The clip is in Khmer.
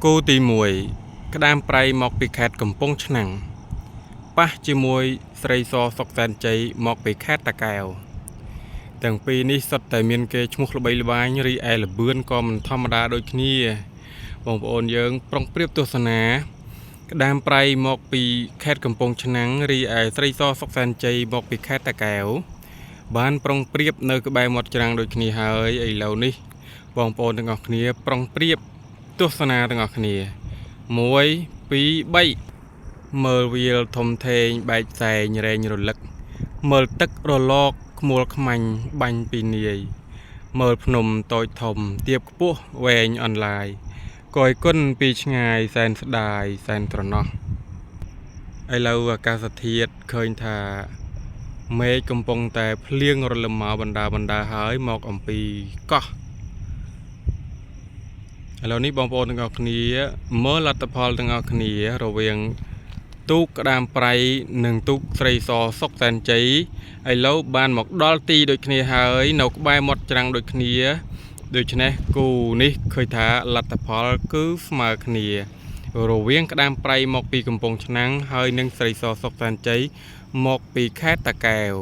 គូទី1ក្តាមប្រៃមកពីខេត្តកំពង់ឆ្នាំងប៉ះជាមួយស្រីសសុកសែនជ័យមកពីខេត្តតាកែវទាំងពីរនេះសុទ្ធតែមានគេឈ្មោះល្បីល្បាញរីឯល្បឿនក៏មិនធម្មតាដូចគ្នាបងប្អូនយើងប្រុងប្រៀបទស្សនាក្តាមប្រៃមកពីខេត្តកំពង់ឆ្នាំងរីឯស្រីសសុកសែនជ័យមកពីខេត្តតាកែវបានប្រុងប្រៀបនៅក្បែរមាត់ច្រាំងដូចគ្នាហើយឥឡូវនេះបងប្អូនទាំងអស់គ្នាប្រុងប្រៀបទស្សនាទាំងអស់គ្នា1 2 3មើលវាលធំធេងបែកសែងរែងរលឹកមើលទឹករលកខ្មួលខ្មាញ់បាញ់ពីនាយមើលភ្នំតូចធំទៀបខ្ពស់វែងអន្លាយកយគុណពីឆ្ងាយសែនស្ដាយសែនត្រណោះឥឡូវអាកាសធាតុឃើញថាមេឃកំពុងតែភ្លៀងរលឹមមកបណ្ដាហើយមកអំពីកោះឥឡូវនេះបងប្អូនទាំងអស់គ្នាមើលលទ្ធផលទាំងអស់គ្នារវាងទូកក្តាមប្រៃនិងទូកស្រីសសុកសែនជ័យឥឡូវបានមកដល់ទីដូចគ្នាហើយនៅក្បែរមាត់ច្រាំងដូចគ្នាដូច្នេះគូនេះឃើញថាលទ្ធផលគឺស្មើគ្នារវាងក្តាមប្រៃមកពីកំពង់ឆ្នាំងហើយនិងស្រីសសុកសែនជ័យមកពីខេត្តតាកែវ